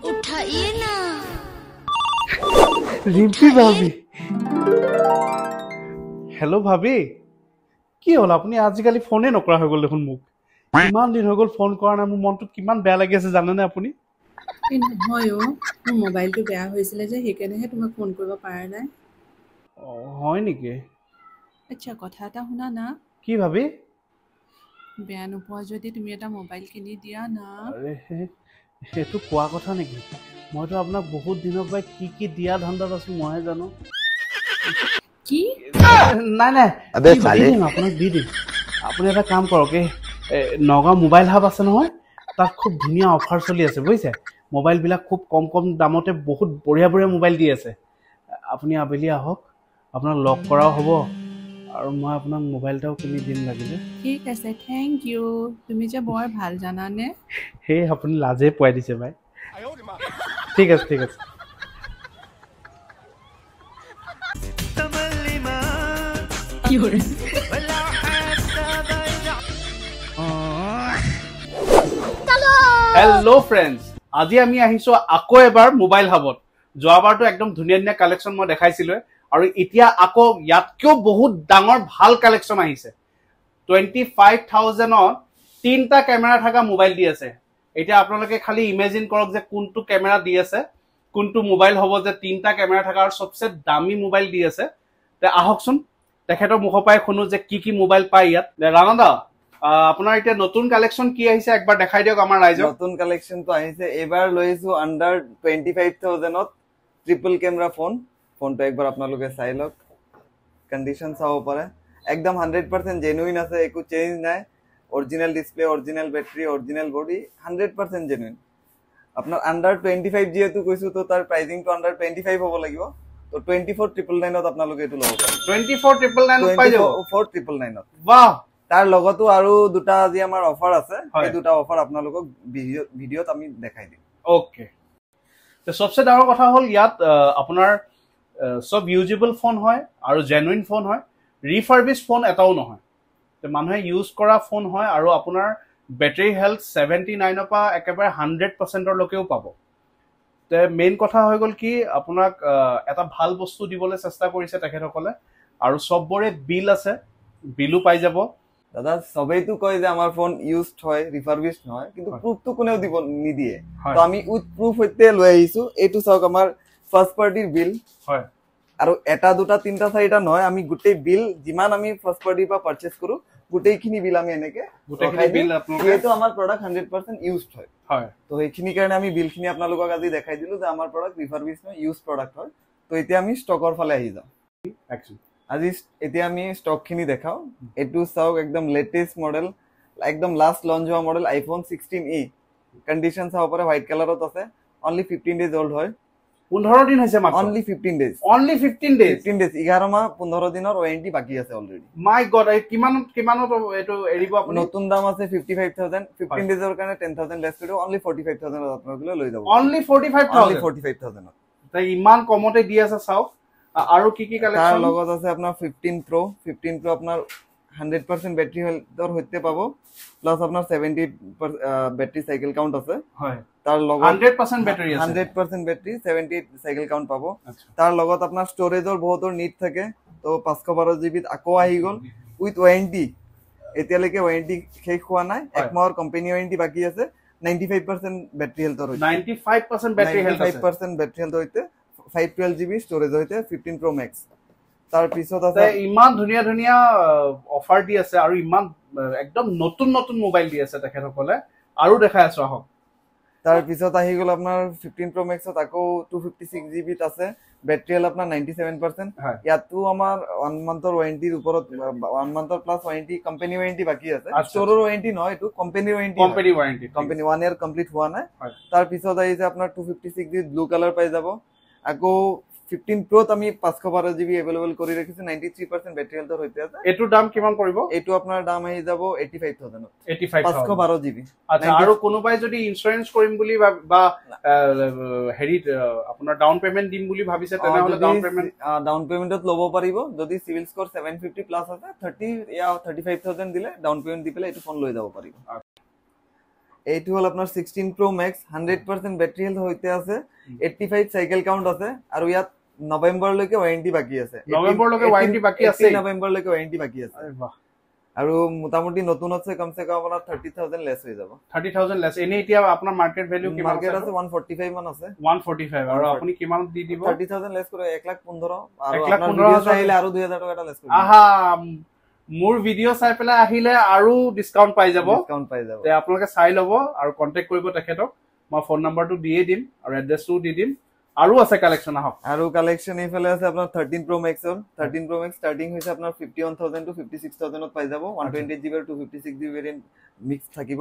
उठाइए ना रिम्पी भाभी हेलो भाभी কি হল আপুনি আজিকালি ফোনে নকৰা হৈ গল দেখোন মোক কিমান দিন হৈ গল ফোন কৰা নাই মোৰ মনটো কিমান বেয়া লাগি আছে জানেনে আপুনি এই নহয় মোৰ মোবাইলটো বেয়া হৈছিলে যে সেইকাৰণেহে তোমাক ফোন কৰিব পৰা নাই হয় নেকি আচ্ছা কথা এটা শুনা না কি ভাবি বেয়া নোপোৱা যদি তুমি এটা মোবাইল কিনি দিয়া না আৰে সেইটো কোৱা কথা নেকি মইতো আপোনাক বহুত দিনৰ পৰা কি দিয়া ধান্দাত আছো মইহে জানো কি নাই নাই আবে চালি আপোনাক দি দিম আপুনি এটা কাম কৰক নগাঁও মোবাইল হাব আছে নহয় তাত খুব ধুনীয়া অফাৰ চলি আছে বুজিছে মোবাইল বিলাক খুব কম দামতে বহুত বঢ়িয়া বঢ়িয়া মোবাইল দি আছে আপুনি আবেলি আহক আপোনাক লগ কৰাও হ'ব আৰু মই আপোনাক মোবাইলটাও কিনি দিম লাগিলে ঠিক আছে থ্যাংক ইউ তুমি যে বৰ ভাল জানানে হে আপুনি লাজে পোৱাই দিছে ভাই ঠিক আছে কি কৰে হেল্ল' ফ্ৰেণ্ডছ আজি আমি আহিছো আকৌ এবাৰ মোবাইল হাবত যোৱাবাৰটো একদম ধুনীয়া ধুনীয়া কালেকশ্যন মই দেখাইছিলো আৰু এতিয়া আকৌ ইয়াতকেও বহুত ডাঙৰ ভাল কালেকশ্যন আহিছে 25000 তিনটা কেমেৰা থকা মোবাইল দি আছে এতিয়া আপোনালোকে খালি ইমেজিন কৰক যে কোনটো কেমেৰা দি আছে কোনটো মোবাইল হ'ব যে তিনটা কেমেৰা থকা আৰু সবচে দামী মোবাইল দি আছে তে আহকচোন তেখেতৰ মুখ পাই শুনো যে কি মোবাইল পাই ইয়াত ৰাণাদা আপোনাৰ এতিয়া নতুন কালেকশ্যন কি আহিছে একবাৰ দেখাই দিয়ক আমাৰ ৰাইজক নতুন কালেকশ্যন তো আহিছে এবাৰ লৈছো আন্ডাৰ 25000 ত ট্ৰিপল কেমেৰা ফোনটো একবাৰ আপোনালোকে চাই লওক কন্ডিশন চাও পাৰে একদম 100% জেনুইন আছে একো চেঞ্জ নাই original display original battery original body 100% genuine আপোনাৰ আন্ডাৰ 25 যেহেতু কৈছো তো তাৰ প্ৰাইসিং তো আন্ডাৰ 25 হ'ব লাগিব তো 24999 ত আপোনালোকে এটো লব পাৰে 24999 পাই যাব 24999 বাহ তাৰ লগতো আৰু দুটা আজি আমাৰ অফাৰ আছে এই দুটা অফাৰ আপোনালোকক ভিডিওত আমি দেখাই দিম ওকে তো সবচে ডাঙৰ কথা হল ইয়াত আপোনাৰ সব ইউজেবল ফোন হয় আৰু জেনুইন ফোন হয় ৰিফাৰবিশ ফোন এটাও নহয় তো মানুহে ইউজ কৰা ফোন হয় আৰু আপোনাৰ ব্যাটাৰি হেলথ 79 ৰ পৰা একেবাৰে 100% ৰ লৈকেও পাব তে মেইন কথা হৈ গল কি আপোনাক এটা ভাল বস্তু দিবলৈ চেষ্টা কৰিছে তেখেতসকলে আৰু সবৰে বিল আছে বিলু পাই যাব দাদা সবেইতো কয় যে আমাৰ ফোন ইউজড হয় রিফারবিশড হয় কিন্তু প্রুফ তো কোনেও দিব নিদিয়ে তো আমি উইথ প্রুফ হইতে লৈ আহিছো এটু সক আমাৰ ফাৰ্স্ট পাৰ্টিৰ বিল হয় আৰু এটা দুটা তিনটা চাৰিটা নহয় আমি গুটেই বিল যিমান আমি ফাৰ্স্ট পাৰ্টিৰ পৰা পাৰচেজ কৰো গুটেইখিনি বিল আমি এনেকে গুটেইখিনি বিল আপোনালোকে এটো আমাৰ প্ৰডাক্ট 100% ইউজড হয় হয় তো এইখিনি কাৰণে আমি বিলখিনি আপোনালোকক আজি দেখাই দিলো যে আমাৰ প্ৰডাক্ট ৰিফাৰবিশড নহয় ইউজ প্ৰডাক্ট হয় তো এতিয়া আমি ষ্টকৰ ফালে আহি যাও একচুয়ালি আজি এতিয়া আমি স্টক খিনি দেখাও এটু চাওক একদম লেটেস্ট মডেল একদম লাস্ট লঞ্চ হোৱা মডেল আইফোন 16e কন্ডিশন চাও পৰে হোয়াইট কালাৰত আছে অনলি 15 ডেজ ওল্ড হয় 15 দিন হৈছে মাত্ৰ অনলি 15 ডেজ 15 ডেজ 11 মাহ 15 দিনৰ ওয়াৰেন্টি বাকি আছে অলৰেডি মাই গড কিমানত এটো এৰিব আপুনি নতুন দাম আছে 55000 15 ডেজৰ কাৰণে 10000 লেছ কৰি অনলি 45000 আপোনালোকে লৈ যাব অনলি 45000 তাই ইমান কমতে দি আছে চাওক আৰু কি কালেকচন তাৰ লগত আছে আপোনাৰ 15 Pro আপোনাৰ 100% ব্যাটাৰি হেলথৰ হৈতে পাব প্লাস আপোনাৰ 70 ব্যাটাৰি সাইকেল কাউন্ট আছে হয় তাৰ লগত 100% ব্যাটাৰি আছে 100% ব্যাটাৰি 70 সাইকেল কাউন্ট পাব তাৰ লগত আপোনাৰ ষ্টৰেজৰ বহুতৰ নিড থাকে তো 512 GB আকৌ আহি গল উইথ ওয়াৰেন্টি এতিয়ালৈকে ওয়াৰেন্টি শেষ হোৱা নাই এক মাহৰ কোম্পানী ওয়াৰেন্টি বাকি আছে 95% ব্যাটাৰি হেলথৰ হৈতে 95% ব্যাটাৰি হেলথ আছে 95% ব্যাটাৰি হেলথ হৈতে 512 GB ষ্টৰেজ হৈতে 15 Pro Max তাৰ পিছত আছে ইমান ধুনীয়া ধুনীয়া অফাৰ দি আছে আৰু ইমান একদম নতুন মোবাইল দি আছে তেখেতসকলে আৰু দেখাই আছো আহক তাৰ পিছত আহি গল আপোনাৰ 15 Pro Max ত আকৌ 256 GB আছে ব্যাটাৰি হেলথ আপোনাৰ 97% ইয়াতো আমাৰ 1 মান্থৰ ওয়াৰেন্টিৰ ওপৰত 1 মান্থৰ প্লাস ওয়াৰেন্টি কোম্পানী ওয়াৰেন্টি বাকি আছে ষ্টৰৰ ওয়াৰেন্টি নহয় এটো company warranty company 1 year complete হোৱা নাই তাৰ পিছত আহিছে আপোনাৰ 256 GB ব্লু কালাৰ পাই যাব আকৌ 15 Pro ত আমি 512 GB अवेलेबल কৰি ৰাখিছো 93% ব্যাটাৰি হেলথৰ হৈতে আছে এটো দাম কিমান পৰিব এটো আপোনাৰ দাম আহি যাব 85000 512 GB আচ্ছা আৰু কোনোবাই যদি ইনস্যুৰেন্স কৰিম বুলি বা হেৰি আপোনাৰ ডাউন পেমেন্ট দিম বুলি ভাবিছে তেনেহলে ডাউন পেমেন্টত লব পাৰিব যদি সিভিল স্কোৰ 750 প্লাস আছে 30 या 35000 দিলে ডাউন পেমেন্ট দি পেলাই এটো ফোন লৈ যাব পাৰিব এইটো হল আপোনাৰ 16 Pro Max 100% ব্যাটাৰি হেলথ হইতে আছে 85 সাইকেল কাউন্ট আছে আৰু ইয়াত নৱেম্বৰ লৈকে ওয়াৰেন্টি বাকি আছে নৱেম্বৰ লৈকে ওয়াৰেন্টি বাকি আছে নৱেম্বৰ লৈকে ওয়াৰেন্টি বাকি আছে আৰে বাহ আৰু মোটামুটি নতুন আছে কমসে কম আপোনাৰ 30000 লেস হৈ যাব 30000 লেস এনে এতিয়া আপোনাৰ মাৰ্কেট ভ্যালু কিমান মাৰ্কেট আছে 145 মান আছে 145 আৰু আপুনি কিমান দি দিব 30000 লেস কৰে 1,15,000 আৰু আপোনাৰ ভিডিও চাইলে আৰু 2000 টকা এটা লেস কৰিব আহা মোৰ ভিডিও চাই পেলাই আহিলে আৰু ডিসকাউন্ট পাই যাব তে আপোনালোকে চাই লব আৰু কন্টাক্ট কৰিব তেখেতক মই ফোন নাম্বাৰটো দিয়ে দিম আৰু এড্ৰেছটো দি দিম আৰু আছে কালেকশন আহক আৰু কালেকশন এইফালে আছে আপোনাৰ 13 Pro Max 13 Pro Max starting হৈছে আপোনাৰ 51000 টু 56000 ত পাই যাব 128GB আৰু 256GB ভেৰিয়েন্ট মিক্স থাকিব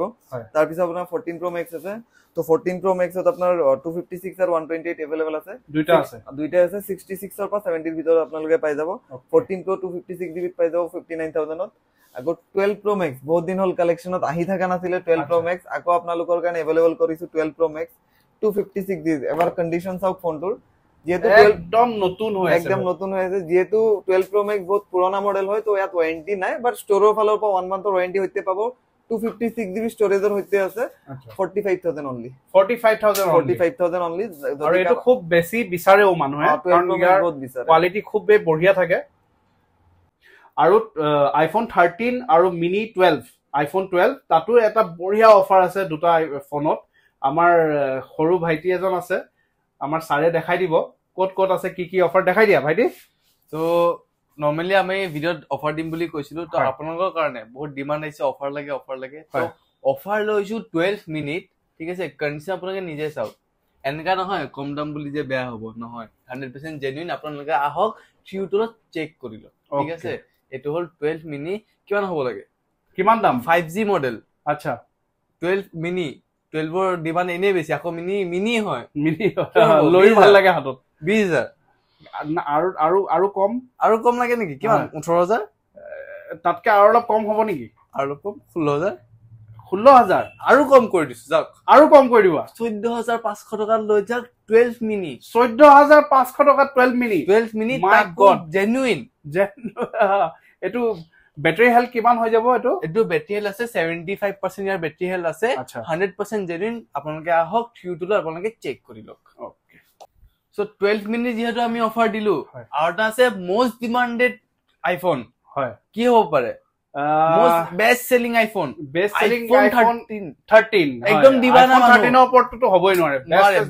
তাৰ পিছত আপোনাৰ 14 Pro Max আছে তো 14 Pro Max ত আপোনাৰ 256 আৰু 128 अवेलेबल আছে দুইটা আছে 66 ৰ পৰা 70 ৰ ভিতৰত আপোনালোকে পাই যাব 14 Pro 256GB ত পাই যাব 59000 ত আকৌ 12 Pro Max বহুত দিন হল কালেকশনত আহি থাকা নাছিলে 12 Pro Max আকৌ আপোনালোকৰ কাৰণে अवेलेबल কৰিছো 12 Pro Max 256 এবাৰ কন্ডিশন চাও ফোনটোৰ যেহেতু একদম নতুন হৈ আছে যেহেতু 12 Pro Max বহুত পুৰণা মডেল হয় তো ইয়াত ওয়াৰেন্টি নাই বাট ষ্টৰৰ ফালৰ পৰা 1 মান্থৰ ওয়াৰেন্টি হইতে পাব 256GB ষ্টৰেজৰ হইতে আছে 45000 অনলি 45000 অনলি আৰু এটো খুব বেছি বিচাৰেও মানুহে কাৰণ ইয়াৰ কোৱালিটি খুব বঢ়িয়া থাকে আৰু আইফোন 13 আৰু মিনি 12 আইফোন 12 তাতো এটা বঢ়িয়া অফাৰ আছে দুটা ফোনত আমাৰ সৰু ভাইটি এজন আছে আমাৰ সাৰে দেখাই দিব কোট আছে কি অফাৰ দেখাই দিয়া ভাইটি তো নৰমালি আমি ভিডিওত অফাৰ দিম বুলি কৈছিলো তো আপোনালোকৰ কাৰণে বহুত ডিমান্ড আছে অফার লাগে তো অফার লৈছো 12 মিনিট ঠিক আছে কন্ডিশন আপোনালোকে নিজে চাও এনেকা নহয় কম দাম বুলি যে বেয়া হ'ব নহয় 100% জেনুইন আপোনালোকে আহক ফিউচাৰত চেক কৰি ল ঠিক আছে এটো হল 12 মিনি কিমান হ'ব লাগে কিমান দাম 5G মডেল আচ্ছা 12 মিনি 12 ৰ ডিমান্ড এনে বেছি আকৌ মিনি হয় লৈ ভাল লাগে হাতত 20000 আৰু কম লাগে নেকি কিমান 18000 তাতকে আৰু অলপ কম হ'ব নেকি আৰু কম 16000 আৰু কম কৰি দিছো যাওক আৰু কম কৰি দিবা 14500 টকা লৈ যাওক 12 মিনি 14500 টকা 12 মিনি মাই গড জেনুইন এটো ব্যাটারি হেলথ কিমান হৈ যাব এটো ব্যাটারি হেলথ আছে 75% ইয়াৰ ব্যাটাৰি হেলথ আছে 100% জেনুইন আপোনালোকে আহক ফিউচাৰত আপোনালোকে চেক কৰি লওক ওকে সো 12 মিনিট যেহেতু আমি অফাৰ দিলু আৰু এটা আছে মোস্ট ডিমান্ডেড আইফোন হয় কি হ'ব পাৰে মোস্ট বেস্ট সেলিং আইফোন 13 একদম দিবানা 13 ওপৰটো হ'বই নোৱাৰে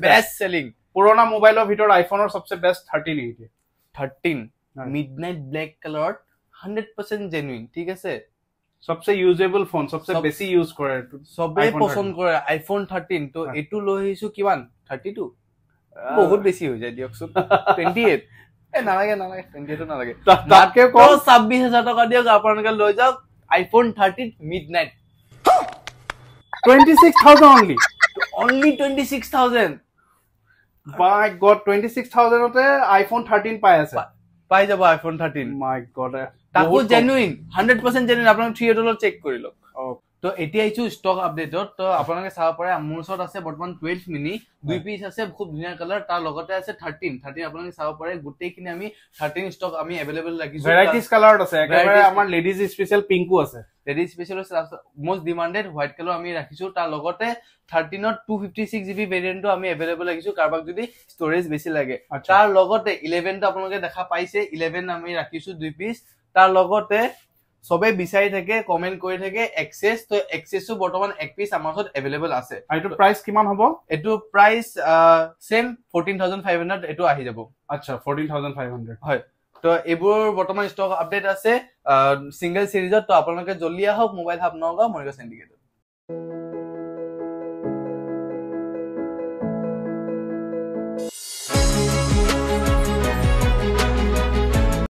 বেস্ট সেলিং পুৰণা মোবাইলৰ ভিতৰত আইফোনৰ সবচে বেস্ট 13 এইটো 13 মিডনাইট ব্ল্যাক কালার 100% জেনুইন ঠিক আছে सबसे यूजेबल फोन सबसे বেছি ইউজ কৰে সবে পছন্দ কৰে আইফোন 13 তো এটু লৈ আহিছো কিমান 32 বহুত বেছি হৈ যায় দিয়কচোন 28 নালাগে 28 নালাগে তাতকে কম 26000 টকা দিয়ক আপোনালোকে লৈ যাওক আইফোন 13 মিডনাইট 26000 only 26000 বাই গড 26000 তে আইফোন 13 পাই আছে পাই যাব আইফোন 13 মাই গড তাকো জেনুইন 100% জেনুইন আপোনালোক 3 ডলার চেক কৰি লওক তো এতিয়া আইছো স্টক আপডেটত তো আপোনালোকে চাব পাৰে মোৰ ওচৰত আছে বৰ্তমান 12 মিনি দুই পিস আছে খুব ধুনীয়া কালাৰ তাৰ লগতে আছে 13 আপোনালোকে চাব পাৰে গুটেইখিনি আমি 13 স্টক আমি अवेलेबल ৰাখিছো ভেৰাইটিজ কালাৰত আছে একেবাৰে আমাৰ লেডিজ স্পেশাল পিংকো আছে ladies special most demanded white colour আমি ৰাখিছো তাৰ লগতে 13 ত 256GB ভেৰিয়েন্টটো আমি अवेलेबल ৰাখিছো কাৰবাক যদি ষ্টৰেজ বেছি লাগে তাৰ লগতে 11 টো আপোনালোকে দেখা পাইছে 11 আমি ৰাখিছো দুই পিস তাৰ লগতে সবে বিচাৰি থাকে কমেন্ট কৰি থাকে এক্সেস তো এক্সেসও বৰ্তমান এক পিস আমাৰ ওচৰত अवेलेबल আছে এটো প্ৰাইস কিমান হ'ব এটো প্ৰাইস সেম 14500 এটো আহি যাব আচ্ছা 14500 হয় তো এবোৰ বৰ্তমান স্টক আপডেট আছে সিঙ্গেল সিৰিজত তো আপোনালোকে জলদি আহক mobile hub Nagaon Morigaon syndicate